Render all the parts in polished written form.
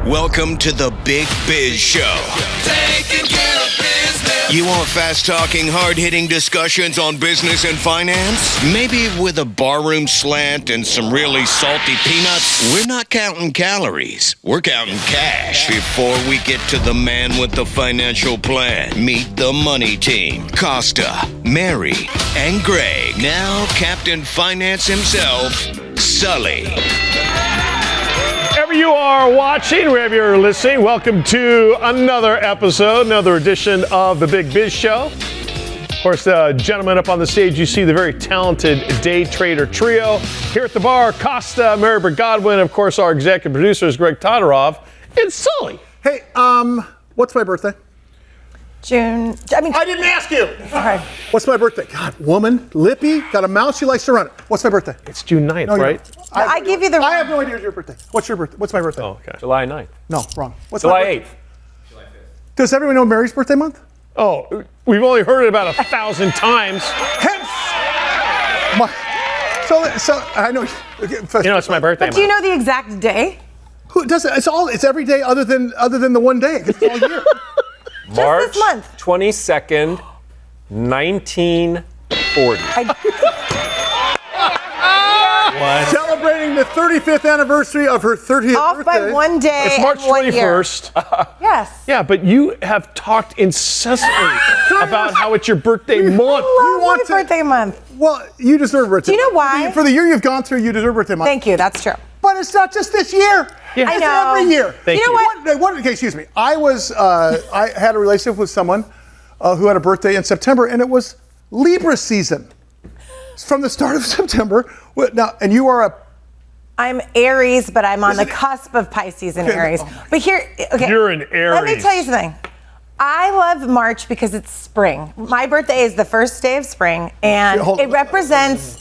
Welcome to the Big Biz Show. Taking care of business. You want fast-talking, hard-hitting discussions on business and finance? Maybe with a barroom slant and some really salty peanuts? We're not counting calories. We're counting cash. Before we get to the man with the financial plan, meet the money team. Costa, Mary, and Greg. Now Captain Finance himself, Sully. Wherever you are watching, wherever you're listening, welcome to another episode, another edition of the Big Biz Show. Of course, the gentleman up on the stage, you see the very talented day trader trio. Here at the bar, Costa, Burt Godwin, of course, our executive producer is Greg Todorov, and Sully. Hey, what's my birthday? June. I didn't ask you. Sorry. What's my birthday? God, woman, lippy, got a mouth, she likes to run it. What's my birthday? It's June 9th, No, right? I give you the. I have no idea your birthday. What's your birthday? What's my birthday? Oh, okay. July 9th. No, wrong. What's July my birthday? 8th. Does everyone know Mary's birthday month? Oh, we've only heard it about 1,000 times. Hence, so I know. You know, it's my birthday But do you month. know the exact day? Who does it? It's every day other than the one day. It's all year. March this month. 22nd, 1940. Celebrating the 35th anniversary of her 30th Off birthday. by one day. It's March and 1 year. 21st. Yes. Yeah, but you have talked incessantly about how it's your birthday month. Love want my to- birthday month. Well, you deserve birthday. Do you know month. why? For the year you've gone through, you deserve birthday month. Thank you. That's true. But it's not just this year. Yeah. I It's know. every year. Thank You know you. what? Okay, excuse me. I had a relationship with someone who had a birthday in September, and it was Libra season. It's from the start of September. Now, and you are a. I'm Aries, but I'm on the cusp of Pisces and Okay. Aries. Oh my But here, okay. You're an Let me Aries. tell you something. I love March because it's spring. My birthday is the first day of spring, and Yeah, hold it on. represents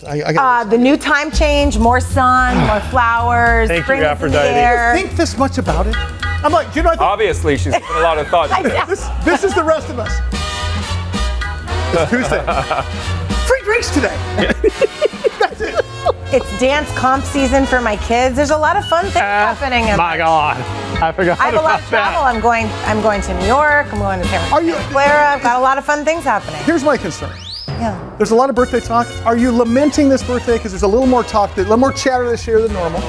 I got the new time change, more sun, more flowers, Thank you, spring is in the Aphrodite. air. think this much about it. I'm like, you know, I think Obviously, she's put a lot of thought to this. this is the rest of us. It's Tuesday. Free drinks today. That's it. It's dance comp season for my kids. There's a lot of fun things happening. My God, I forgot I have a lot about of travel. that. I'm going to New York. I'm going to Are you- Santa Clara. I've got a lot of fun things happening. Here's my concern. Yeah. There's a lot of birthday talk. Are you lamenting this birthday because there's a little more talk, a little more chatter this year than normal?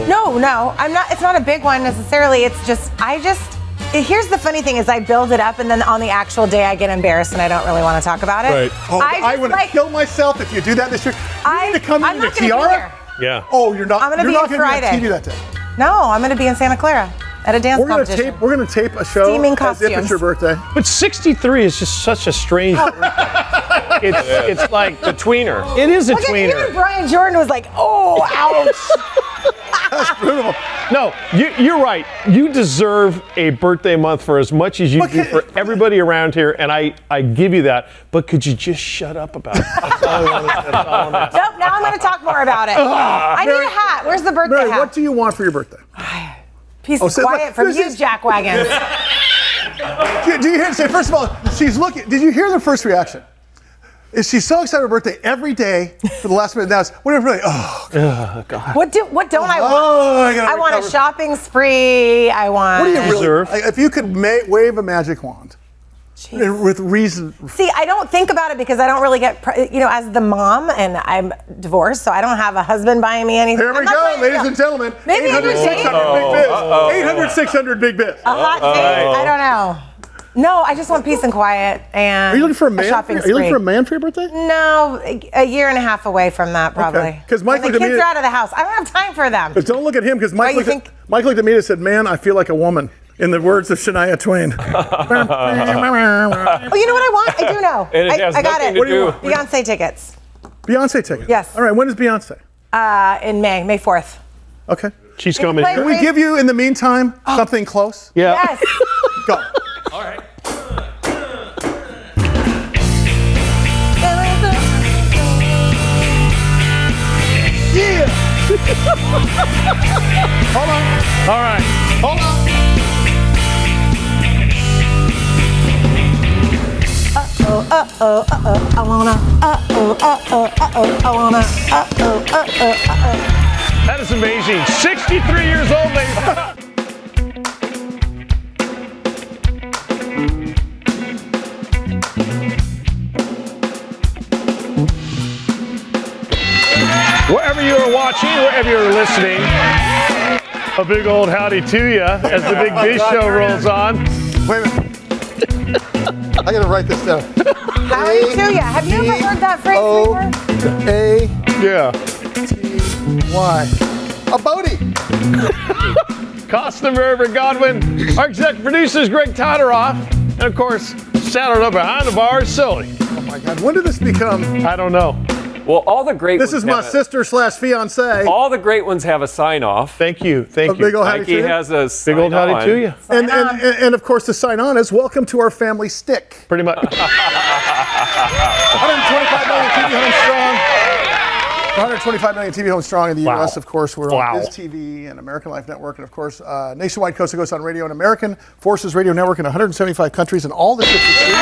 No, I'm not. It's not a big one necessarily. It's just, here's the funny thing is I build it up and then on the actual day I get embarrassed and I don't really want to talk about it. Right. Oh, I just want to kill myself if you do that this year. You need to come I'm in a not gonna be tiara. there. Yeah. Oh, you're not. I'm gonna you're be not here gonna be on Friday. TV that day. No, I'm going to be in Santa Clara at a dance competition. We're gonna tape a show Steaming as if it's costumes. your birthday. But 63 is just such a strange. It's like The tweener. it is a Look at even tweener. Brian Jordan was like, oh, ouch. That's brutal. No, you're right. You deserve a birthday month for as much as you do for everybody around here, and I give you that. But could you just shut up about it? That's all I wanted. That's all I'm asking. Nope, now I'm going to talk more about it. I need a hat. Where's the birthday Mary, hat? what do you want for your birthday? Peace and so quiet from this you, is- Jack Wagons. Do you hear? Say first of all, she's looking. Did you hear the first reaction? Is she's so excited for her birthday every day for the last minute? Now, what are you? Oh, What don't I want? oh, I gotta I want a recover. shopping spree. I want. What do you really? Deserve. If you could wave a magic wand with reason. See, I don't think about it because I don't really get, as the mom, and I'm divorced, so I don't have a husband buying me anything. Here we I'm not go, trying to ladies feel- and gentlemen. Maybe 800 I'm 600 Big Biz. 800 600 Big Biz. A hot date? I don't know. No, I just want peace and quiet and Are you looking for a man? shopping Are you looking spree. for a man for your birthday? No, a year and a half away from that, probably. 'Cause Mike When looked the at me- kids are out of the house. I don't have time for them. But don't look at him because Mike, you Mike looked at me and said, "Man, I feel like a woman." In the words of Shania Twain. Oh, you know what I want? I do know. And it has I got nothing it. to What do you do. want? Beyonce tickets. Beyonce ticket. Yes. All right. When is Beyonce? In May 4th. Okay. She's Can you coming play here. Can we give you, in the meantime, something close? Yeah. Yes. Go. Yeah. Hold on. All right. Hold on. I wanna. I wanna. That is amazing. 63 years old, ladies. wherever you're listening, a big old howdy to you as the Big Biz Show rolls on. Wait a minute. I gotta write this down. Howdy to ya. Have you ever heard that phrase before? A-T-Y. A boaty. Costa, Burt Godwin. Our executive producer is Greg Todorov. And of course, saddled up behind the bar is Sully. Oh my God, when did this become? I don't know. Well, all the great This ones is my have sister/fiance. all the great ones have a sign off. Thank you. A big old howdy to Nike you. has a Big old howdy to you. And of course, the sign on is welcome to our family stick. Pretty much. 125 million TV homes strong. 125 million TV homes strong in the Wow. U.S., of course. We're Wow. on BizTV and American Life Network, and of course, nationwide Costa on radio and American Forces Radio Network in 175 countries and all the ships at sea.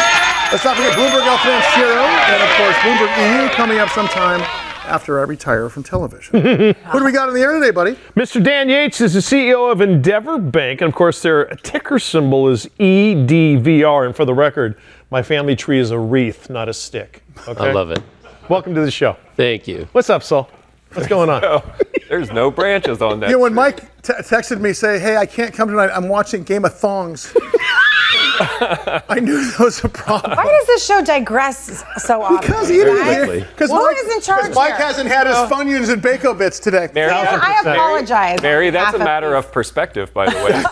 Let's not forget Bloomberg El Financiero, and of course, Bloomberg EU coming up sometime after I retire from television. Who do we got in the air today, buddy? Mr. Dan Yates is the CEO of Endeavor Bank, and of course their ticker symbol is EDVR. And for the record, my family tree is a wreath, not a stick. Okay? I love it. Welcome to the show. Thank you. What's up, Sol? What's going on? Oh, there's no branches on that. You know, when Mike texted me, say, hey, I can't come tonight, I'm watching Game of Thongs. I knew there was a problem. Why does this show digress so often? Because he quickly. Because Who is in charge Mike here? hasn't had his Funyuns and Bako bits today. Mary, I apologize. Mary, that's Half a matter of perspective, by the way.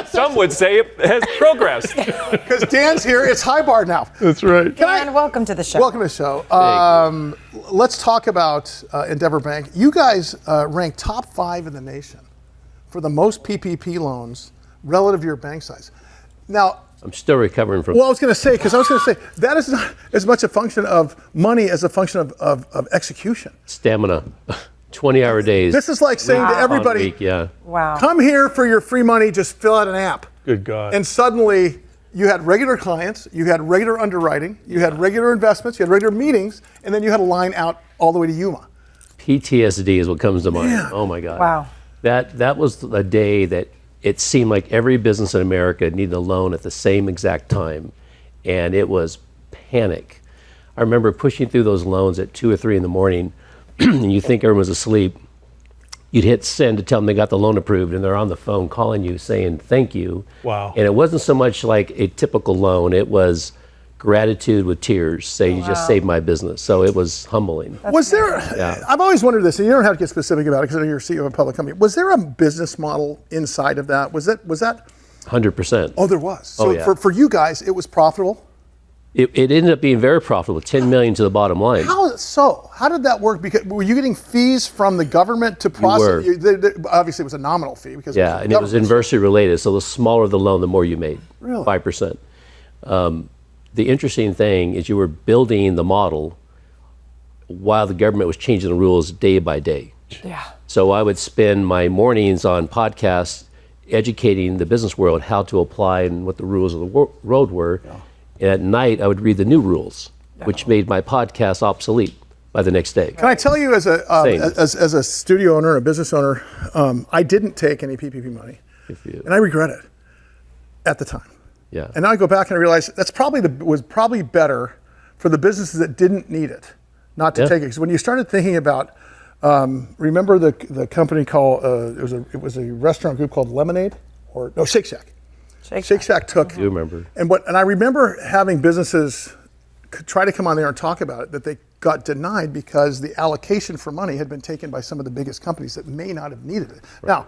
Some would say it has progressed. Because Dan's here, it's high bar now. That's right. Dan, welcome to the show. Welcome to the show. Let's talk about Endeavor Bank. You guys rank top 5 in the nation for the most PPP loans relative to your bank size. Now, I'm still recovering from. well, I was going to say that is not as much a function of money as a function of execution. Stamina. 20-hour days. This is like saying to on everybody, week, yeah. Wow. come here for your free money, just fill out an app. Good God. And suddenly, you had regular clients, you had regular underwriting, you had regular investments, you had regular meetings, and then you had a line out all the way to Yuma. PTSD is what comes to mind. Yeah. Oh my God. Wow. That was a day that it seemed like every business in America needed a loan at the same exact time, and it was panic. I remember pushing through those loans at 2 or 3 in the morning, and you think everyone was asleep. You'd hit send to tell them they got the loan approved, and they're on the phone calling you saying thank you. Wow. And it wasn't so much like a typical loan, it was gratitude with tears, saying you just saved my business. So it was humbling. Was there, Yeah. I've always wondered this, and you don't have to get specific about it because I know you're CEO of a public company. Was there a business model inside of that? Was that? 100%. Oh, there was. So Oh, yeah. for you guys, it was profitable? It ended up being very profitable, $10 million to the bottom line. How so? How did that work? Because were you getting fees from the government to process? were. Obviously, it was a nominal fee because Yeah, and it was government. inversely related. So the smaller the loan, the more you made. Really? 5%. The interesting thing is you were building the model while the government was changing the rules day by day. Yeah. So I would spend my mornings on podcasts educating the business world how to apply and what the rules of the road were. Yeah. And at night, I would read the new rules, which made my podcast obsolete by the next day. Can I tell you, as a Same. as a studio owner, a business owner, I didn't take any PPP money, and I regret it at the time. Yeah. And now I go back and I realize that's was probably better for the businesses that didn't need it, not to take it. Because when you started thinking about, remember the company called it was a restaurant group called Lemonade, Shake Shack. Shake Shack took. I do remember. And I remember having businesses try to come on there and talk about it, that they got denied because the allocation for money had been taken by some of the biggest companies that may not have needed it. Right. Now,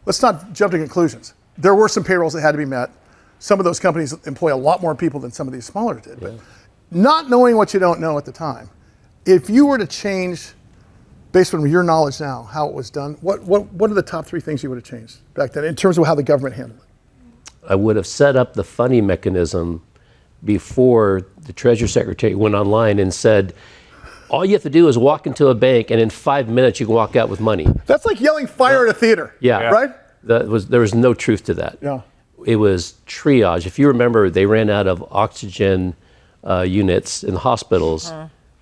let's not jump to conclusions. There were some payrolls that had to be met. Some of those companies employ a lot more people than some of these smaller did. But not knowing what you don't know at the time, if you were to change, based on your knowledge now, how it was done, what are the top 3 things you would have changed back then in terms of how the government handled it? I would have set up the funding mechanism before the Treasury Secretary went online and said, all you have to do is walk into a bank and in 5 minutes you can walk out with money. That's like yelling fire at a theater. Yeah. Right? There was no truth to that. Yeah. It was triage. If you remember, they ran out of oxygen units in hospitals.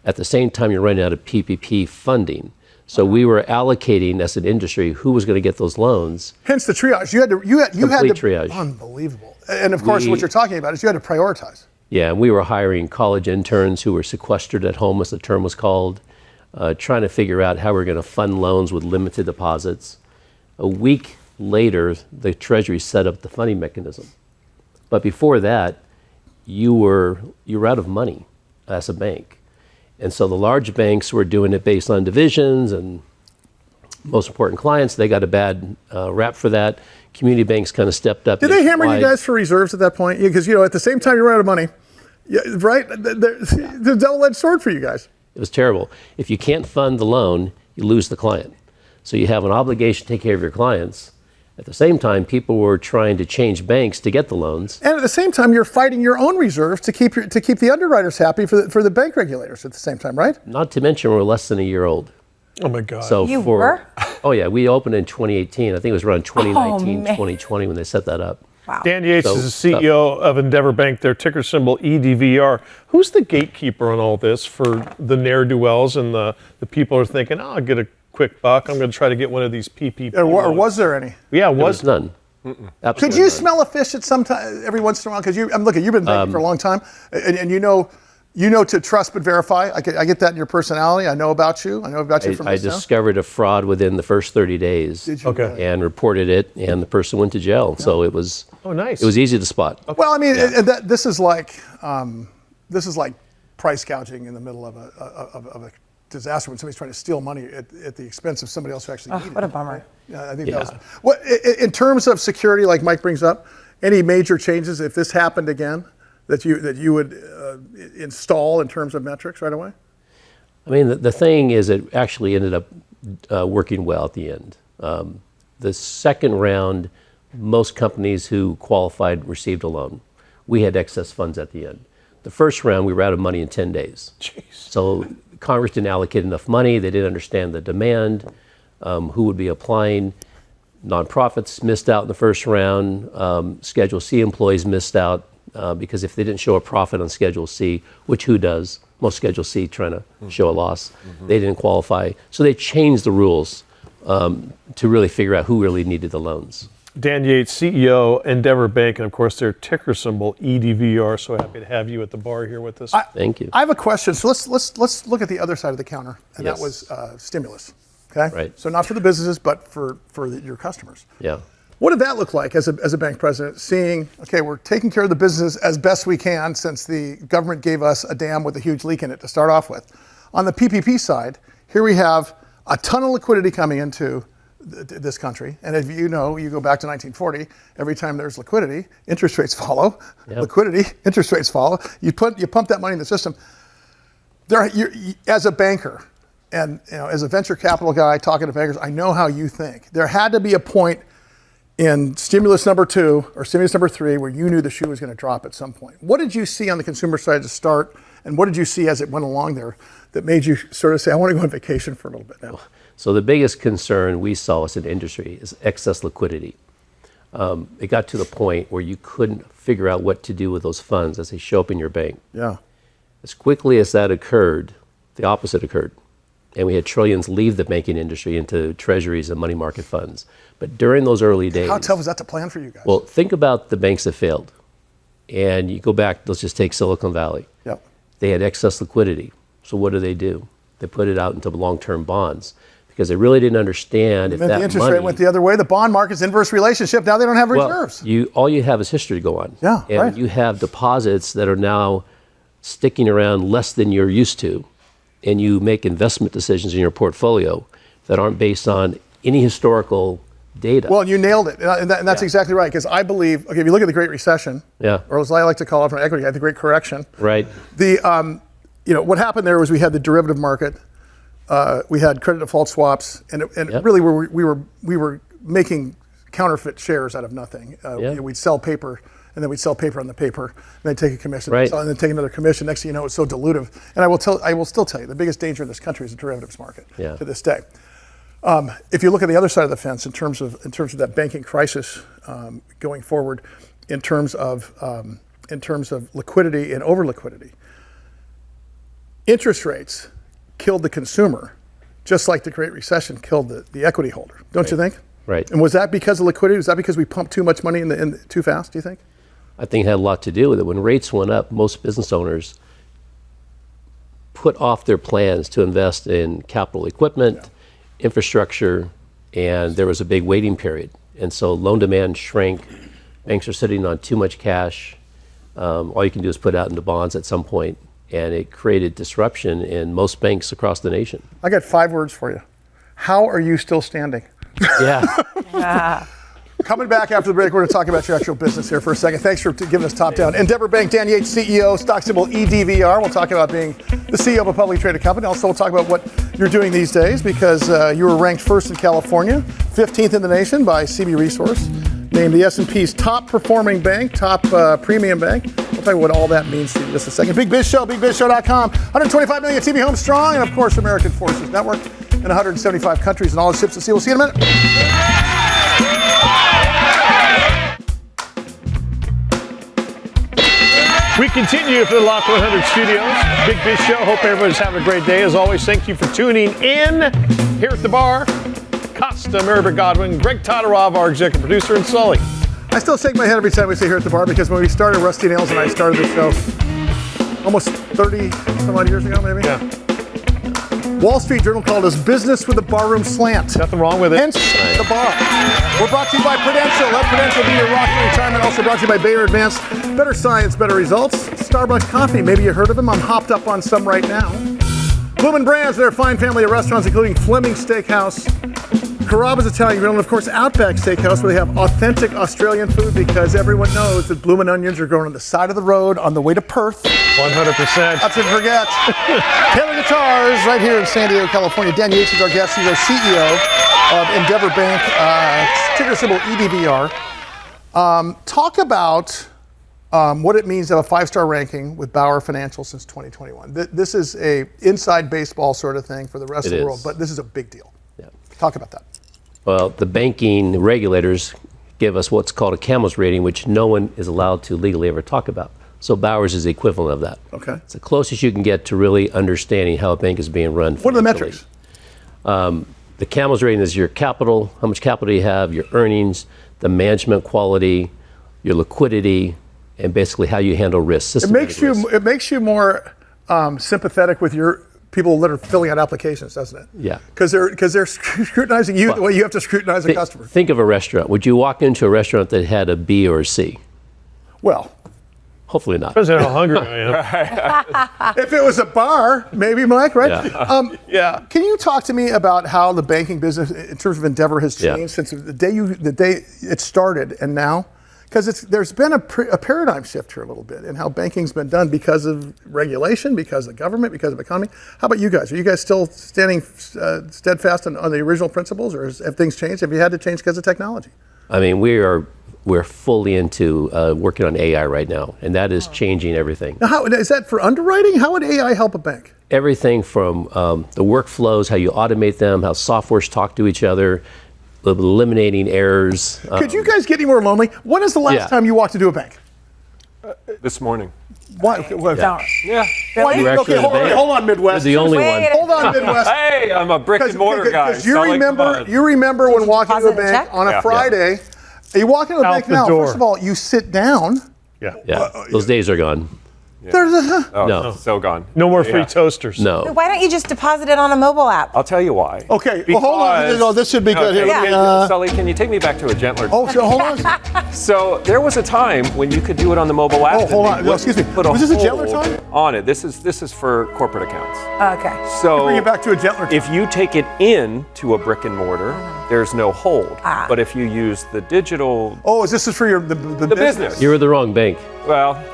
At the same time, you're running out of PPP funding. So we were allocating as an industry who was going to get those loans. Hence the triage. You had to Complete triage. Unbelievable. And of course, what you're talking about is you had to prioritize. Yeah, and we were hiring college interns who were sequestered at home, as the term was called. trying to figure out how we're going to fund loans with limited deposits. A week later, the Treasury set up the funding mechanism. But before that, you were out of money as a bank. And so the large banks were doing it based on divisions and most important clients. They got a bad rap for that. Community banks kind of stepped up. Did they hammer you guys for reserves at that point? Because, at the same time you run out of money, right? The double-edged sword for you guys. It was terrible. If you can't fund the loan, you lose the client. So you have an obligation to take care of your clients. At the same time, people were trying to change banks to get the loans. And at the same time, you're fighting your own reserves to keep the underwriters happy for the bank regulators at the same time, right? Not to mention we're less than a year old. Oh my God. So You were? Oh yeah, we opened in 2018. I think it was around 2019, man. 2020 when they set that up. Wow. Dan Yates So- is the CEO of Endeavor Bank, their ticker symbol EDVR. Who's the gatekeeper on all this for the ne'er-do-wells and the people who are thinking, I'll get a quick buck. I'm going to try to get one of these PPP Or loans." was there any? Yeah, There was none. Absolutely Could you none. smell a fish at some time, every once in a while? Because you've been banking for a long time, and you know to trust but verify. I get that in your personality. I know about you. I know about you from I this town. discovered a fraud within the first 30 days. Did you Okay. really? And reported it, and the person went to jail. So it was. Oh, nice. It was easy to spot. Well, I mean, this is like price gouging in the middle of a disaster when somebody's trying to steal money at the expense of somebody else who actually needed What a it. bummer. Yeah, I think that was. What in terms of security, like Mike brings up, any major changes if this happened again that you would install in terms of metrics right away? I mean, the thing is, it actually ended up working well at the end. The second round, most companies who qualified received a loan. We had excess funds at the end. The first round, we were out of money in 10 days. Jeez. So Congress didn't allocate enough money. They didn't understand the demand, who would be applying. Nonprofits missed out in the first round. Schedule C employees missed out because if they didn't show a profit on Schedule C, which who does? Most Schedule C trying to show a loss. They didn't qualify. So they changed the rules to really figure out who really needed the loans. Dan Yates, CEO, Endeavor Bank, and of course their ticker symbol EDVR. So happy to have you at the bar here with us. Thank you. I have a question. So let's look at the other side of the counter, and Yes. that was stimulus. Okay. Right. So not for the businesses, but for your customers. Yeah. What did that look like as a bank president, seeing, okay, we're taking care of the businesses as best we can since the government gave us a dam with a huge leak in it to start off with. On the PPP side, here we have a ton of liquidity coming into this country. And if you know, you go back to 1940, every time there's liquidity, interest rates follow. Yep. Liquidity, interest rates follow. You pump that money in the system. As a banker, and as a venture capital guy talking to bankers, I know how you think. There had to be a point in stimulus number 2 or stimulus number 3 where you knew the shoe was going to drop at some point. What did you see on the consumer side to start, and what did you see as it went along there that made you sort of say, I want to go on vacation for a little bit now? So the biggest concern we saw as an industry is excess liquidity. It got to the point where you couldn't figure out what to do with those funds as they show up in your bank. Yeah. As quickly as that occurred, the opposite occurred. And we had trillions leave the banking industry into treasuries and money market funds. But during those early days... How tough was that to plan for you guys? Well, think about the banks that failed. And you go back, let's just take Silicon Valley. Yep. They had excess liquidity. So what do? They put it out into long-term bonds because they really didn't understand if And that the interest money... rate went the other way. The bond market's inverse relationship. Now they don't have Well, reserves. all you have is history to go on. Yeah, and right. you have deposits that are now sticking around less than you're used to, and you make investment decisions in your portfolio that aren't based on any historical data. Well, you nailed it, and that's Yeah. exactly right. Because I believe, okay, if you look at the Great Recession, Yeah. or as I like to call it from equity, the Great Correction. Right. What happened there was we had the derivative market, we had credit default swaps, and Yep. really we were making counterfeit shares out of nothing. Yeah. We'd sell paper, and then we'd sell paper on the paper, and then take a commission, Right. and then take another commission. Next thing you know, it's so dilutive. And I will still tell you, the biggest danger in this country is the derivatives market Yeah. to this day. If you look at the other side of the fence in terms of that banking crisis going forward, in terms of liquidity and over liquidity, interest rates killed the consumer, just like the Great Recession killed the equity holder. Don't you think? Right. And was that because of liquidity? Was that because we pumped too much money in too fast? Do you think? I think it had a lot to do with it. When rates went up, most business owners put off their plans to invest in capital equipment, infrastructure, and there was a big waiting period. And so loan demand shrank. Banks are sitting on too much cash. All you can do is put out into bonds at some point, and it created disruption in most banks across the nation. I got 5 words for you. How are you still standing? Yeah. Coming back after the break, we're going to talk about your actual business here for a second. Thanks for giving us top down. Endeavor Bank, Dan Yates, CEO, stock symbol EDVR. We'll talk about being the CEO of a publicly traded company. Also, we'll talk about what you're doing these days because you were ranked first in California, 15th in the nation by CB Resource, named the S&P's top performing bank, top premium bank. We'll tell you what all that means to you in just a second. Big Biz Show, bigbizshow.com. 125 million TV homes strong, and of course, American Forces Network in 175 countries and all the ships at sea. We'll see you in a minute. We continue for the Lock 100 Studios. Big Biz Show. Hope everybody's having a great day. As always, thank you for tuning in. Here at the bar, Costa, Burt Godwin, Greg Todorov, our executive producer, and Sully. I still shake my head every time we say here at the bar because when we started, Rusty Nails and I started the show almost 30 some odd years ago, maybe. Yeah. Wall Street Journal called us business with a barroom slant. Nothing wrong with it. Hence the bar. We're brought to you by Prudential. Let Prudential be your rock for retirement. Also brought to you by Bayer Advanced. Better science, better results. Starbucks coffee. Maybe you heard of them. I'm hopped up on some right now. Bloomin' Brands, their fine family of restaurants, including Fleming Steakhouse, Carrabba's Italian Grill, and of course Outback Steakhouse, where they have authentic Australian food because everyone knows that bloomin' onions are growing on the side of the road on the way to Perth. 100%. Not to forget, Taylor Guitars right here in San Diego, California. Dan Yates is our guest. He's our CEO of Endeavor Bank, ticker symbol EDVR. Talk about what it means to have a 5-star ranking with Bauer Financial since 2021. This is a inside baseball sort of thing for the rest of the world, but this is a big deal. Yeah. Talk about that. Well, the banking regulators give us what's called a CAMELS rating, which no one is allowed to legally ever talk about. So Bowers is the equivalent of that. Okay. It's the closest you can get to really understanding how a bank is being run. What are the metrics? The CAMELS rating is your capital, how much capital you have, your earnings, the management quality, your liquidity, and basically how you handle risk. It makes you more sympathetic with your people that are filling out applications, doesn't it? Yeah. Because they're scrutinizing you the way you have to scrutinize a customer. Think of a restaurant. Would you walk into a restaurant that had a B or a C? Well, hopefully not. Depends on how hungry I am. if it was a bar, maybe, Mike, right? Yeah. Yeah. Can you talk to me about how the banking business, in terms of Endeavor, has changed since the day it started and now? Because there's been a paradigm shift here a little bit in how banking's been done because of regulation, because of government, because of economy. How about you guys? Are you guys still standing steadfast on the original principles, or have things changed? Have you had to change because of technology? I mean, we're fully into working on AI right now, and that is changing everything. Now, how is that for underwriting? How would AI help a bank? Everything from the workflows, how you automate them, how softwares talk to each other, eliminating errors. Could you guys get any more lonely? When is the last time you walked into a bank? This morning. Why? Yeah. Okay, hold on, Midwest. You're the only one. Hold on, Midwest. Hey, I'm a brick and mortar guy. Because you remember when walking into a bank on a Friday, you walk into a bank now, first of all, you sit down. Yeah. Those days are gone. No, so gone. No more free toasters. No. Why don't you just deposit it on a mobile app? I'll tell you why. Okay, well, hold on. No, this should be good here. Sully, can you take me back to a gentler? Oh, so hold on. So there was a time when you could do it on the mobile app. Oh, hold on. No, excuse me. Was this a gentler time? On it. This is for corporate accounts. Okay. So bring it back to a gentler time. If you take it in to a brick and mortar, there's no hold. But if you use the digital. Oh, is this for the business? You were the wrong bank. Well.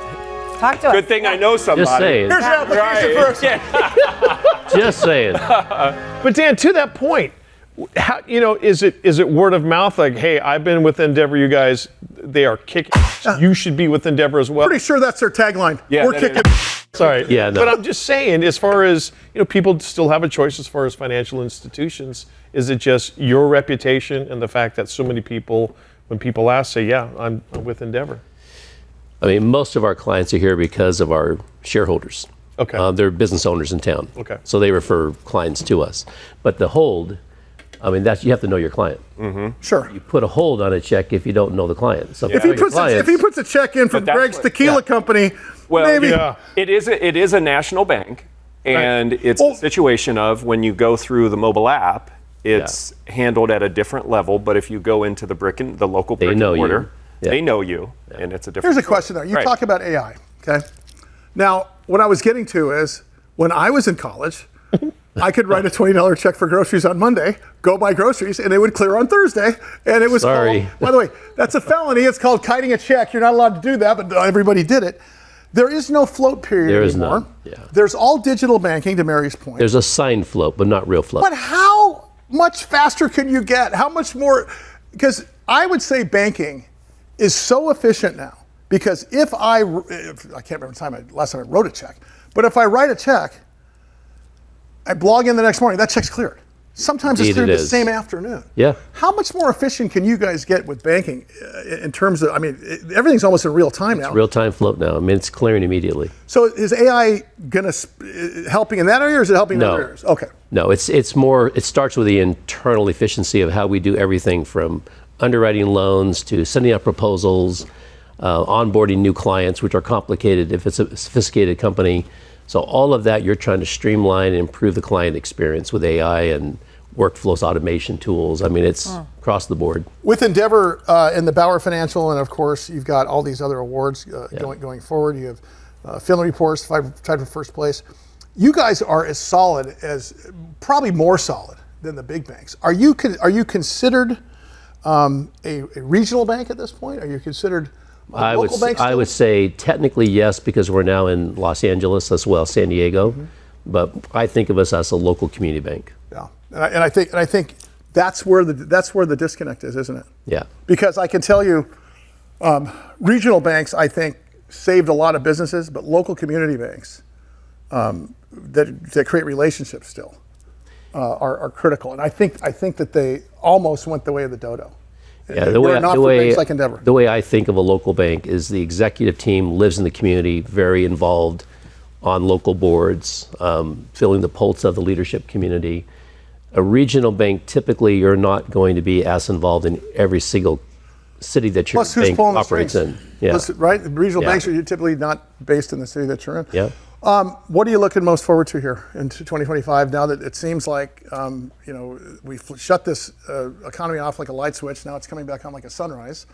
Talk to us. Good thing I know somebody. Just saying. Here's your application first. Just saying. But Dan, to that point, how, is it word of mouth? Like, hey, I've been with Endeavor. You guys, they are kicking. You should be with Endeavor as well. Pretty sure that's their tagline. Yeah, we're kicking. Sorry. Yeah, no. But I'm just saying, as far as people still have a choice as far as financial institutions. Is it just your reputation and the fact that so many people, when people ask, say, yeah, I'm with Endeavor? I mean, most of our clients are here because of our shareholders. Okay. They're business owners in town. Okay. So they refer clients to us. But the hold, I mean, you have to know your client. Mm-hmm. Sure. You put a hold on a check if you don't know the client. So if he puts a check in from Greg's Tequila Company, well, maybe. It is a national bank. And it's a situation of when you go through the mobile app, it's handled at a different level. But if you go into the local brick and mortar, they know you, and it's a different. Here's a question though. You talk about AI, okay? Now, what I was getting to is when I was in college, I could write a $20 check for groceries on Monday, go buy groceries, and it would clear on Thursday. And it was called, by the way, that's a felony. It's called kiting a check. You're not allowed to do that, but everybody did it. There is no float period anymore. None. Yeah. There's all digital banking, to Mary's point. There's a signed float, but not real float. But how much faster can you get? How much more? Because I would say banking is so efficient now. Because if I can't remember the last time I wrote a check, but if I write a check, I log in the next morning, that check's cleared. Sometimes it's cleared the same afternoon. Yeah. How much more efficient can you guys get with banking in terms of, everything's almost in real time now. It's real time float now. It's clearing immediately. So is AI helping in that area or is it helping in other areas? Okay. No, it's more, it starts with the internal efficiency of how we do everything from underwriting loans to sending out proposals, onboarding new clients, which are complicated if it's a sophisticated company. So all of that you're trying to streamline and improve the client experience with AI and workflows, automation tools. It's across the board. With Endeavor and the Bauer Financial, and of course you've got all these other awards going forward. You have Finley Reports tied for first place. You guys are as solid as, probably more solid than the big banks. Are you considered a regional bank at this point? Are you considered I would say technically yes, because we're now in Los Angeles as well, San Diego. Mm-hmm. But I think of us as a local community bank. Yeah, and I think that's where the disconnect is, isn't it? Yeah. Because I can tell you, regional banks I think saved a lot of businesses, but local community banks that create relationships still are critical. And I think that they almost went the way of the dodo. Yeah, the way I think of a local bank is the executive team lives in the community, very involved on local boards, feeling the pulse of the leadership community. A regional bank, typically you're not going to be as involved in every single city that your bank operates in. Yeah. Plus, right? Regional banks are typically not based in the city that you're in. Yeah. What are you looking most forward to here in 2025 now that it seems like, we shut this economy off like a light switch, now it's coming back on like a sunrise.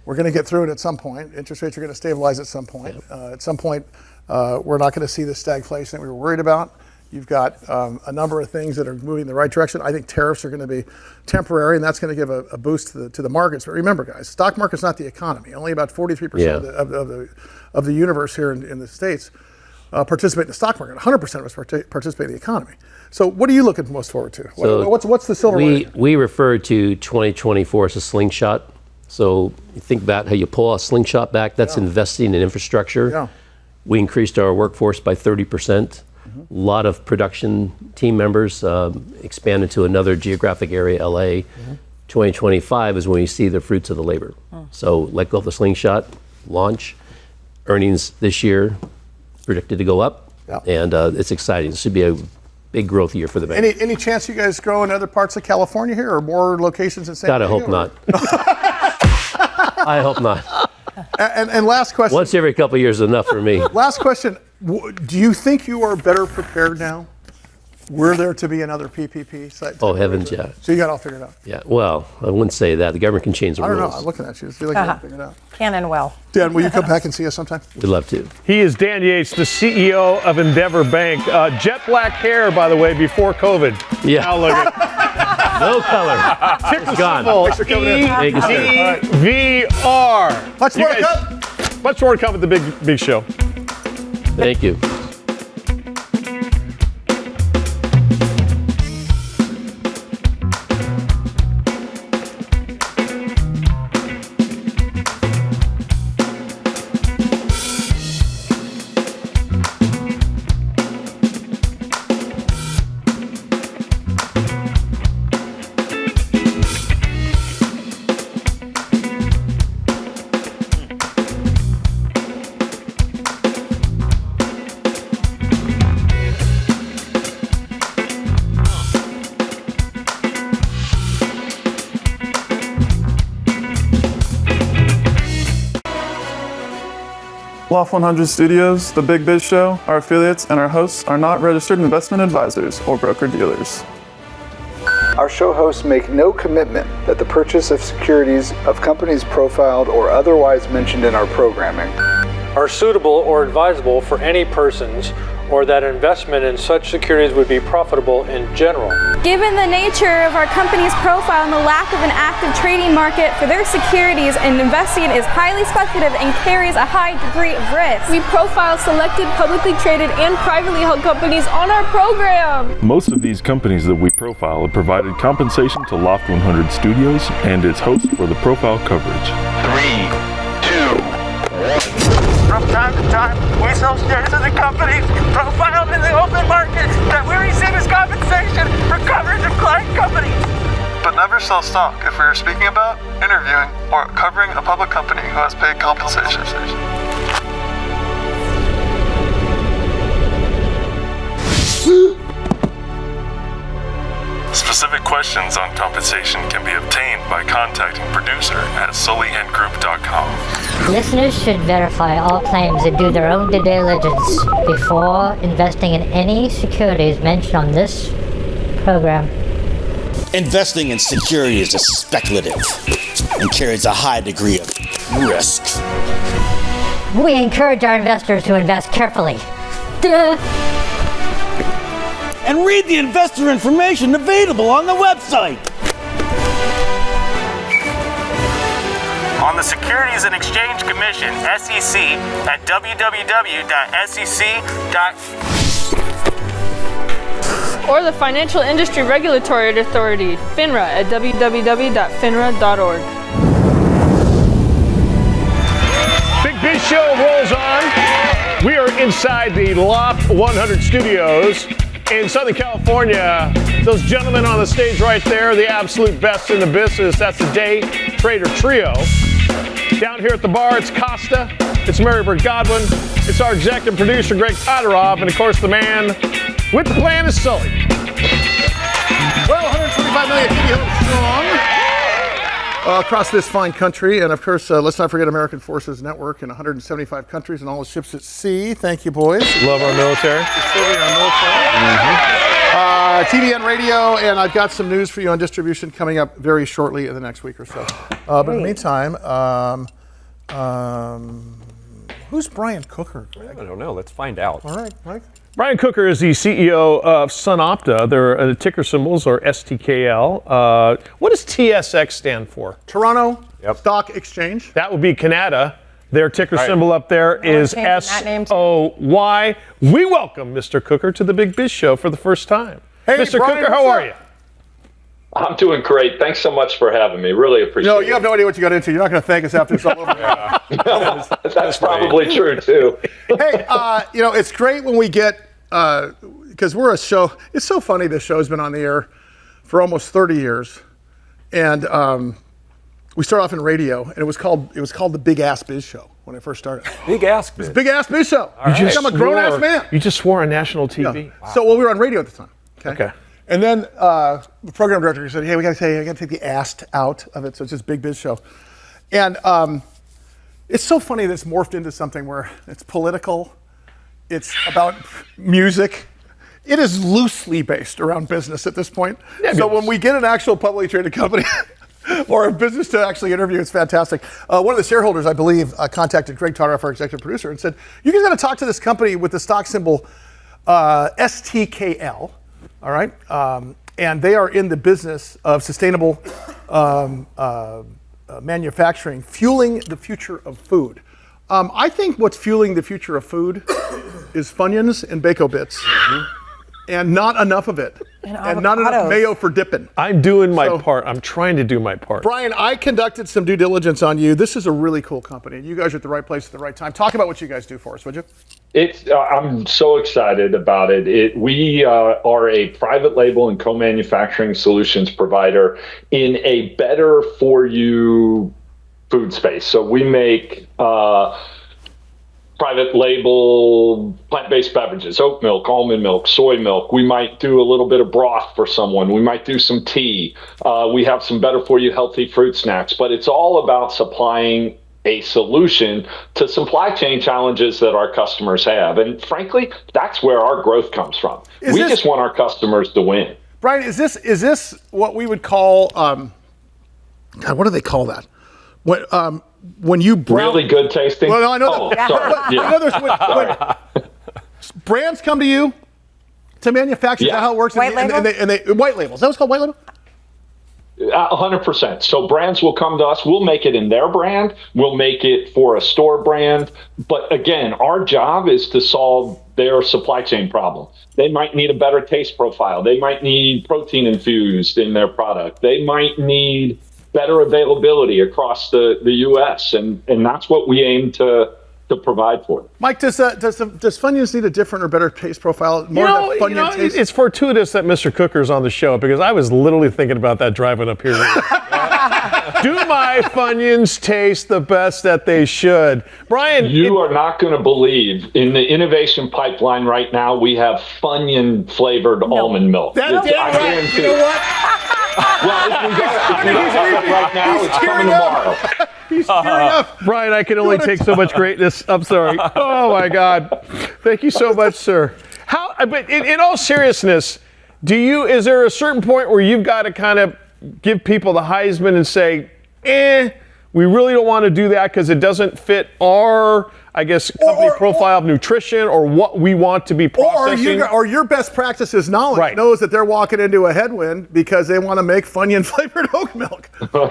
We're going to get through it at some point. Interest rates are going to stabilize at some point. Yep. At some point, we're not going to see the stagflation that we were worried about. You've got a number of things that are moving in the right direction. I think tariffs are going to be temporary, and that's going to give a boost to the markets. But remember, guys, stock market's not the economy. Only about 43% of the universe here in the States participate in the stock market. 100% of us participate in the economy. So what are you looking most forward to? What's the silver lining? We refer to 2024 as a slingshot. So you think about how you pull a slingshot back, that's investing in infrastructure. Yeah. We increased our workforce by 30%. Mm-hmm. A lot of production team members expanded to another geographic area, LA. Mm-hmm. 2025 is when you see the fruits of the labor. So let go of the slingshot, launch, earnings this year predicted to go up, and it's exciting. This should be a big growth year for the bank. Any chance you guys grow in other parts of California here, or more locations in San Diego? God, I hope not. I hope not. And last question. Once every couple of years is enough for me. Last question. Do you think you are better prepared now? Were there to be another PPP site? Oh, heavens, yeah. So you got it all figured out? Yeah, well, I wouldn't say that. The government can change the rules. I don't know. I'm looking at you. I feel like you got it figured out. Can and will. Dan, will you come back and see us sometime? We'd love to. He is Dan Yates, the CEO of Endeavor Bank. Jet black hair, by the way, before COVID. Yeah. Now look at no color. Ticker It's gone. symbol, Thank you, sir. EDVR. Much more to come. Much more to come at the Big Show. Thank you. Loft 100 Studios, The Big Biz Show, our affiliates, and our hosts are not registered investment advisors or broker-dealers. Our show hosts make no commitment that the purchase of securities of companies profiled or otherwise mentioned in our programming are suitable or advisable for any persons, or that investment in such securities would be profitable in general. Given the nature of our company's profile and the lack of an active trading market for their securities, and investing is highly speculative and carries a high degree of risk. We profile selected publicly traded and privately held companies on our program. Most of these companies that we profile have provided compensation to Loft 100 Studios and its host for the profile coverage. 3, 2, 1. From time to time, we sell shares of the companies profiled in the open market that we receive as compensation for coverage of client companies. But never sell stock if we are speaking about, interviewing, or covering a public company who has paid compensation. Specific questions on compensation can be obtained by contacting producer at sullyandgroup.com. Listeners should verify all claims and do their own due diligence before investing in any securities mentioned on this program. Investing in securities is speculative and carries a high degree of risk. We encourage our investors to invest carefully. Duh. And read the investor information available on the website. On the Securities and Exchange Commission, SEC, at www.sec. Or the Financial Industry Regulatory Authority, FINRA, at www.finra.org. Big Biz Show rolls on. We are inside the Loft 100 Studios in Southern California. Those gentlemen on the stage right there, the absolute best in the business. That's the Day Trader Trio. Down here at the bar, it's Costa, it's Burt Godwin, it's our executive producer, Greg Todorov, and of course the man with the plan is Sully. Well, 125 million TV homes strong across this fine country. And of course, let's not forget American Forces Network in 175 countries and all the ships at sea. Thank you, boys. Love our military. TV and radio, and I've got some news for you on distribution coming up very shortly in the next week or so. But in the meantime, who's Brian Kocher, Greg? I don't know. Let's find out. All right, Mike. Brian Kocher is the CEO of SunOpta. Their ticker symbols are STKL. What does TSX stand for? Toronto Stock Exchange. That would be Canada. Their ticker symbol up there is SOY. We welcome Mr. Kocher to the Big Biz Show for the first time. Hey, Mr. Brian, Kocher, how are you? I'm doing great. Thanks so much for having me. Really appreciate it. No, you have no idea what you got into. You're not going to thank us after it's all over. That's probably true, too. Hey, it's great when we get, because we're a show. It's so funny this show's been on the air for almost 30 years. And we started off in radio, and it was called the Big Ass Biz Show when I first started. Big Ass Biz. It's Big Ass Biz Show. I'm a grown-ass man. You just swore on national TV. Yeah. Wow. So, we were on radio at the time. Okay. And then the program director said, "Hey, we got to take the ass out of it, so it's just Big Biz Show." And it's so funny that it's morphed into something where it's political, it's about music. It is loosely based around business at this point. Yeah, so when we get an actual publicly traded company or a business to actually interview, it's fantastic. One of the shareholders, I believe, contacted Greg Todorov, our executive producer, and said, "You guys got to talk to this company with the stock symbol STKL." All right, and they are in the business of sustainable manufacturing, fueling the future of food. I think what's fueling the future of food is Funyuns and Bako Bits, and not enough of it, and not enough mayo for dipping. I'm doing my part. I'm trying to do my part. Brian, I conducted some due diligence on you. This is a really cool company. You guys are at the right place at the right time. Talk about what you guys do for us, would you? I'm so excited about it. We are a private label and co-manufacturing solutions provider in a better for you food space. So we make private label plant-based beverages, oat milk, almond milk, soy milk. We might do a little bit of broth for someone. We might do some tea. We have some better for you healthy fruit snacks, but it's all about supplying a solution to supply chain challenges that our customers have. And frankly, that's where our growth comes from. We just want our customers to win. Brian, is this what we would call, God, what do they call that? When you really good tasting? Well, no, I know that. Sorry. I know there's when brands come to you to manufacture. Is that how it works? White label? And they white labels. Is that what's called white label? 100%. So brands will come to us. We'll make it in their brand. We'll make it for a store brand. But again, our job is to solve their supply chain problem. They might need a better taste profile. They might need protein infused in their product. They might need better availability across the U.S. And that's what we aim to provide for. Mike, does Funyuns need a different or better taste profile? Taste? It's fortuitous that Mr. Cooker's on the show because I was literally thinking about that driving up here. Do my Funyuns taste the best that they should? Brian, you are not going to believe in the innovation pipeline right now. We have Funyun flavored almond milk. That's right. You know what? Well, if we go right now, it's coming tomorrow. He's tearing up. Brian, I can only take so much greatness. I'm sorry. Oh my God. Thank you so much, sir. But in all seriousness, is there a certain point where you've got to kind of give people the Heisman and say, we really don't want to do that because it doesn't fit our, I guess, company profile of nutrition or what we want to be processing? Or your best practice is knowledge knows that they're walking into a headwind because they want to make Funyun flavored oat milk.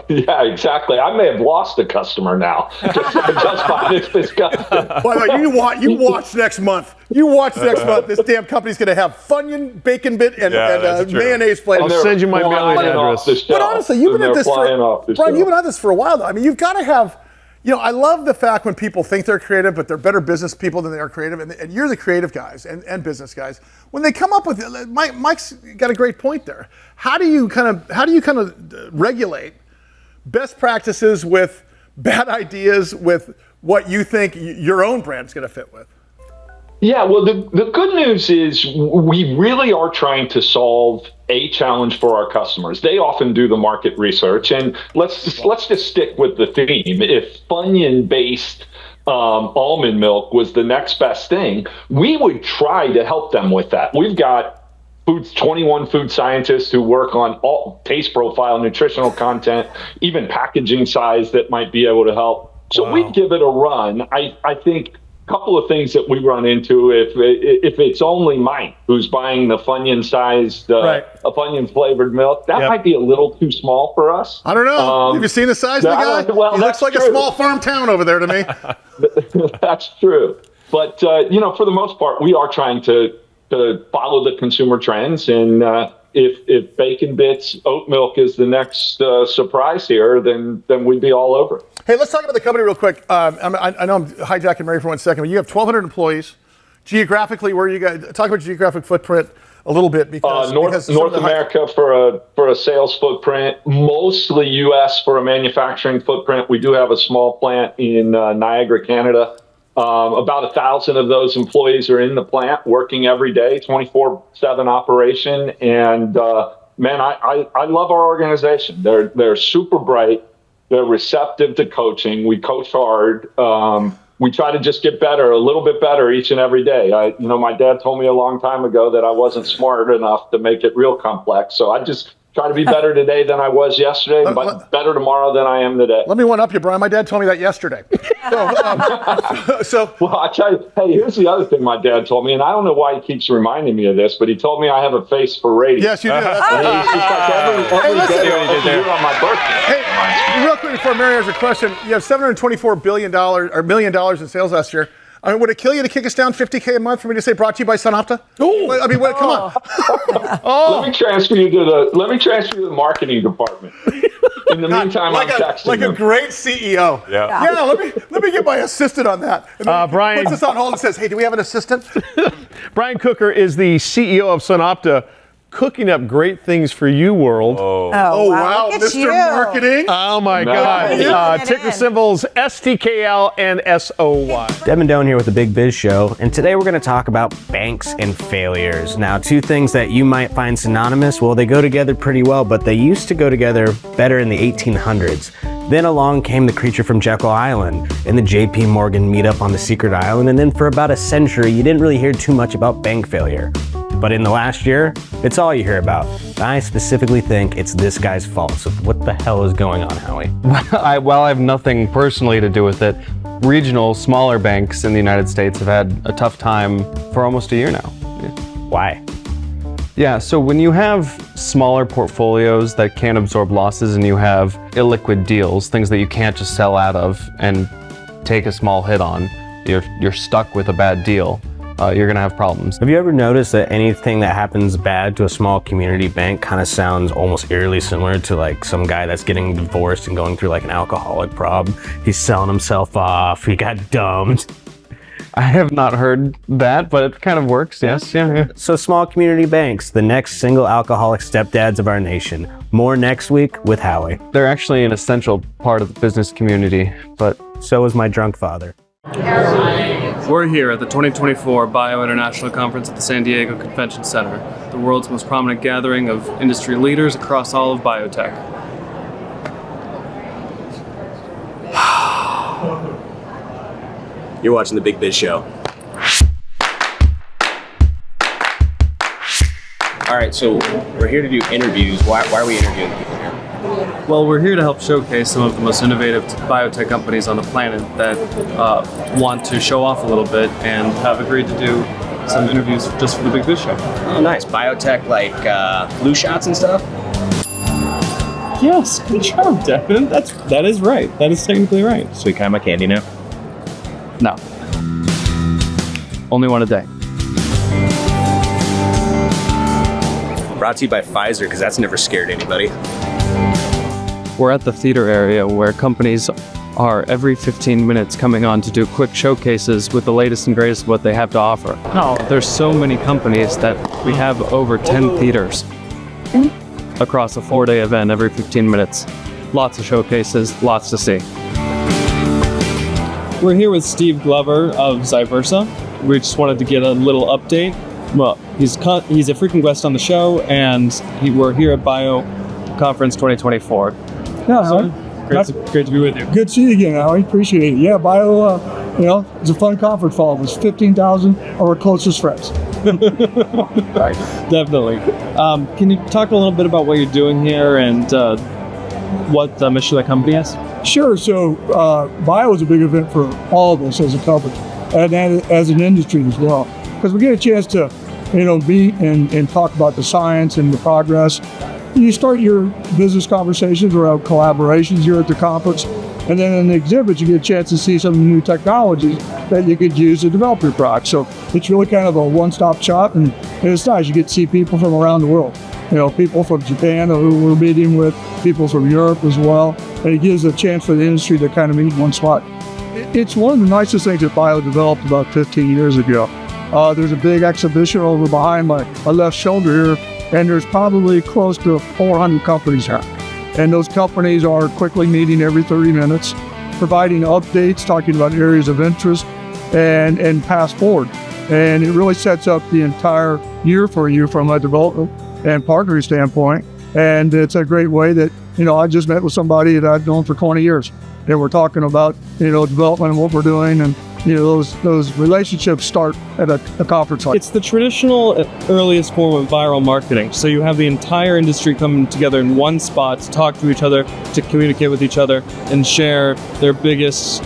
Yeah, exactly. I may have lost a customer now just by this discussion. By the way, you watch next month. You watch next month. This damn company's going to have Funyun bacon bit and mayonnaise flavor. I'll send you my mailing address. But honestly, you've been at this Brian, you've been at this for a while, though. I mean, you've got to have. I love the fact when people think they're creative, but they're better business people than they are creative. And you're the creative guys and business guys. When they come up with Mike's got a great point there. How do you kind of regulate best practices with bad ideas with what you think your own brand's going to fit with? Yeah, well, the good news is we really are trying to solve a challenge for our customers. They often do the market research, and let's just stick with the theme. If Funyun-based almond milk was the next best thing, we would try to help them with that. We've got 21 food scientists who work on all taste profile, nutritional content, even packaging size that might be able to help. So we'd give it a run. I think couple of things that we run into if it's only Mike who's buying the Funyun-sized, a Funyun-flavored milk, that might be a little too small for us. I don't know. Have you seen the size of the guy? Well, he looks like a small farm town over there to me. That's true. But, for the most part, we are trying to follow the consumer trends. And if Bacon Bits oat milk is the next surprise here, then we'd be all over it. Hey, let's talk about the company real quick. I know I'm hijacking Mary for 1 second, but you have 1,200 employees. Geographically, where you guys talk about geographic footprint a little bit because North America for a sales footprint, mostly U.S. for a manufacturing footprint. We do have a small plant in Niagara, Canada. About 1,000 of those employees are in the plant working every day, 24/7 operation. And man, I love our organization. They're super bright. They're receptive to coaching. We coach hard. We try to just get better, a little bit better each and every day. My dad told me a long time ago that I wasn't smart enough to make it real complex. So I just try to be better today than I was yesterday, but better tomorrow than I am today. Let me one up you, Brian. My dad told me that yesterday. Well, I tell you, hey, here's the other thing my dad told me, and I don't know why he keeps reminding me of this, but he told me I have a face for radio. Yes, you do. That's every day on my birthday. Hey, real quick before Mary has a question, you have $724 million in sales last year. I mean, would it kill you to kick us down $50K a month for me to say brought to you by SunOpta? I mean, come on. Let me transfer you to the marketing department. In the meantime, I'm texting like them. A great CEO. Yeah. Let me get my assistant on that. And then Brian puts us on hold and says, "Hey, do we have an assistant?" Brian Kocher is the CEO of SunOpta, cooking up great things for you, world. Wow, Mr. Marketing. Oh my God. Ticker symbols STKL and SOY. Devon here with the Big Biz Show, and today we're going to talk about banks and failures. Now, two things that you might find synonymous, well, they go together pretty well, but they used to go together better in the 1800s. Then along came the creature from Jekyll Island and the JP Morgan meetup on the secret island, and then for about a century, you didn't really hear too much about bank failure. But in the last year, it's all you hear about. I specifically think it's this guy's fault. So what the hell is going on, Howie? While I have nothing personally to do with it, regional, smaller banks in the United States have had a tough time for almost a year now. Why? Yeah, so when you have smaller portfolios that can't absorb losses and you have illiquid deals, things that you can't just sell out of and take a small hit on, you're stuck with a bad deal. You're gonna have problems. Have you ever noticed that anything that happens bad to a small community bank kind of sounds almost eerily similar to like some guy that's getting divorced and going through like an alcoholic problem? He's selling himself off, he got dumped. I have not heard that, but it kind of works, yes. Yeah. So small community banks, the next single alcoholic stepdads of our nation. More next week with Howie. They're actually an essential part of the business community, but so is my drunk father. We're here at the 2024 Bio International Conference at the San Diego Convention Center, the world's most prominent gathering of industry leaders across all of biotech. You're watching the Big Biz Show. All right, so we're here to do interviews. Why are we interviewing people here? Well, we're here to help showcase some of the most innovative biotech companies on the planet that want to show off a little bit and have agreed to do some interviews just for the Big Biz Show. Oh, nice. Biotech, like flu shots and stuff? Yes, good job, Devon. That is right. That is technically right. So you kind of my candy now? No. Only one a day. Brought to you by Pfizer, because that's never scared anybody. We're at the theater area where companies are every 15 minutes coming on to do quick showcases with the latest and greatest of what they have to offer. No, there's so many companies that we have over 10 theaters across a 4-day event every 15 minutes. Lots of showcases, lots to see. We're here with Steve Glover of Zyversa. We just wanted to get a little update. Well, he's a frequent guest on the show, and we're here at Bio Conference 2024. Yeah, so, great to be with you. Good to see you again, Howie. Appreciate it. Yeah, Bio, it's a fun conference for all of us. 15,000 are our closest friends. Right, definitely. Can you talk a little bit about what you're doing here and what the mission of the company is? Sure. So, Bio is a big event for all of us as a company and as an industry as well, because we get a chance to, meet and talk about the science and the progress. You start your business conversations around collaborations here at the conference, and then in the exhibit, you get a chance to see some of the new technologies that you could use to develop your product. So it's really kind of a one-stop shop, and it's nice. You get to see people from around the world. People from Japan who we're meeting with, people from Europe as well, and it gives a chance for the industry to kind of meet in one spot. It's one of the nicest things that Bio developed about 15 years ago. There's a big exhibition over behind my left shoulder here, and there's probably close to 400 companies here. And those companies are quickly meeting every 30 minutes, providing updates, talking about areas of interest, and path forward. And it really sets up the entire year for you from a development and partnering standpoint. And it's a great way that, I just met with somebody that I've known for 20 years. And we're talking about, development and what we're doing, and those relationships start at a conference like. It's the traditional earliest form of viral marketing. So you have the entire industry coming together in one spot to talk to each other, to communicate with each other, and share their biggest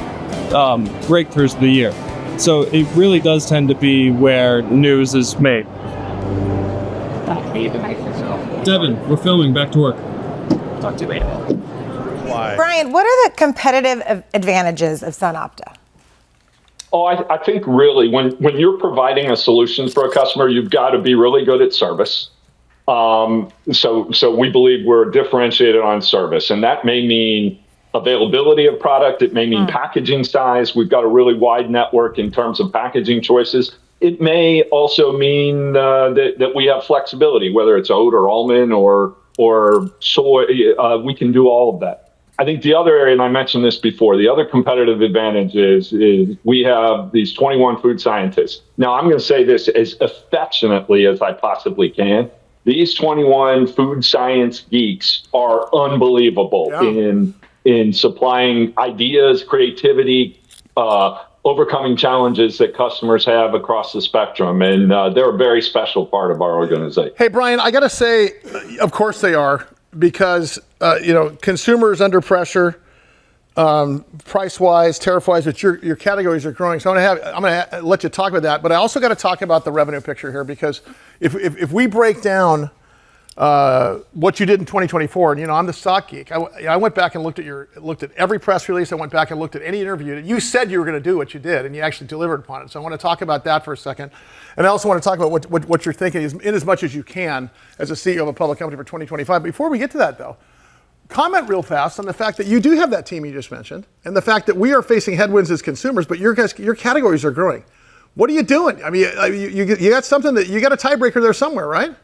breakthroughs of the year. So it really does tend to be where news is made. Devon, we're filming. Back to work. Talk to you later. Why? Brian, what are the competitive advantages of SunOpta? Oh, I think really when you're providing a solution for a customer, you've got to be really good at service. So we believe we're differentiated on service, and that may mean availability of product. It may mean packaging size. We've got a really wide network in terms of packaging choices. It may also mean that we have flexibility, whether it's oat or almond or soy. We can do all of that. I think the other area, and I mentioned this before, the other competitive advantage is we have these 21 food scientists. Now, I'm going to say this as affectionately as I possibly can. These 21 food science geeks are unbelievable in in supplying ideas, creativity, overcoming challenges that customers have across the spectrum. And they're a very special part of our organization. Hey, Brian, I got to say, of course they are, because, consumers under pressure, price-wise, tariff-wise, but your categories are growing. So I'm going to let you talk about that. But I also got to talk about the revenue picture here, because if we break down what you did in 2024, and I'm the stock geek. I went back and looked at every press release. I went back and looked at any interview. You said you were going to do what you did, and you actually delivered upon it. So I want to talk about that for a second, and I also want to talk about what you're thinking, in as much as you can, as a CEO of a public company for 2025. Before we get to that, though, comment real fast on the fact that you do have that team you just mentioned, and the fact that we are facing headwinds as consumers, but your categories are growing. What are you doing? I mean, you got something you got a tiebreaker there somewhere, right?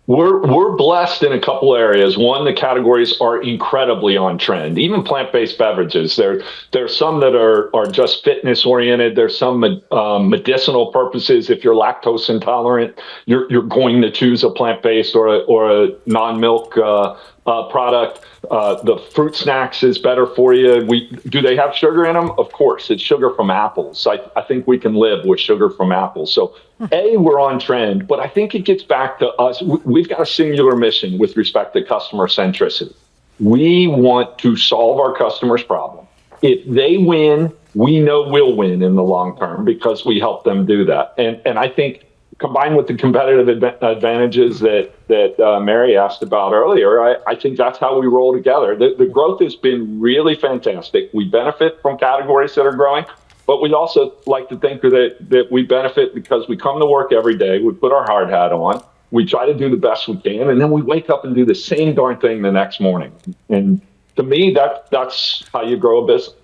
We're blessed in a couple areas. One, the categories are incredibly on trend. Even plant-based beverages. There's some that are just fitness oriented. There's some medicinal purposes. If you're lactose intolerant, you're going to choose a plant-based or a non-milk product. The fruit snacks is better for you. Do they have sugar in them? Of course, it's sugar from apples. I think we can live with sugar from apples. So we're on trend, but I think it gets back to us. We've got a singular mission with respect to customer centricity. We want to solve our customers' problem. If they win, we know we'll win in the long term because we help them do that. And I think combined with the competitive advantages that Mary asked about earlier, I think that's how we roll together. The growth has been really fantastic. We benefit from categories that are growing, but we also like to think that we benefit because we come to work every day, we put our hard hat on, we try to do the best we can, and then we wake up and do the same darn thing the next morning. And to me, that's how you grow a business.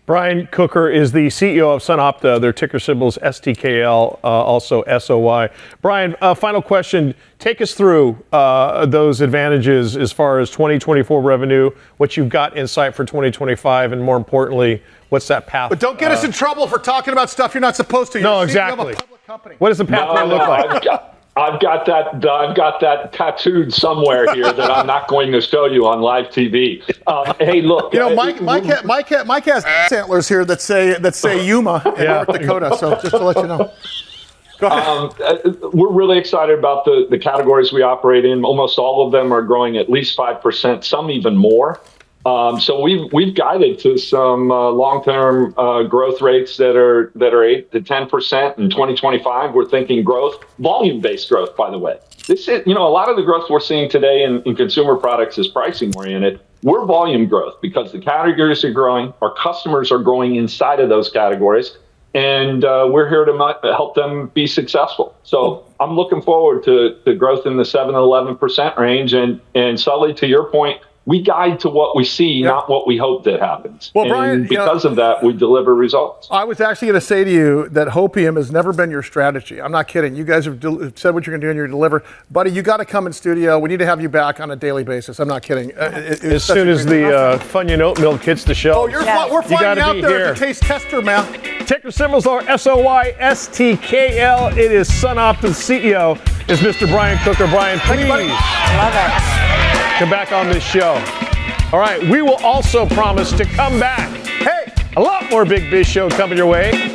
Brian Kocher is the CEO of SunOpta. Their ticker symbols STKL, also SOY. Brian, final question. Take us through those advantages as far as 2024 revenue, what you've got in sight for 2025, and more importantly, what's that path? But don't get us in trouble for talking about stuff you're not supposed to. No, exactly. Of a public company. What does the pathway look like? I've got that tattooed somewhere here that I'm not going to show you on live TV. Hey, look. Mike has antlers here that say Yuma in North Dakota. So just to let you know. Go ahead. We're really excited about the categories we operate in. Almost all of them are growing at least 5%, some even more. So we've guided to some long-term growth rates that are 8 to 10% in 2025. We're thinking growth, volume-based growth, by the way. This is, a lot of the growth we're seeing today in consumer products is pricing oriented. We're volume growth because the categories are growing, our customers are growing inside of those categories, and we're here to help them be successful. So I'm looking forward to growth in the 7 to 11% range. And Sully, to your point, we guide to what we see, not what we hope that happens. Well, Brian, and because of that, we deliver results. I was actually going to say to you that hopium has never been your strategy. I'm not kidding. You guys have said what you're going to do and you're deliver. Buddy, you got to come in studio. We need to have you back on a daily basis. I'm not kidding. As soon as the Funyun oat milk hits the shelf. Oh, we're flying out there as a taste tester, man. Ticker symbols are SOY, STKL. It is SunOpta's CEO is Mr. Brian Kocher. Brian, please. Love it. Come back on this show. All right, we will also promise to come back. Hey, a lot more Big Biz Show coming your way.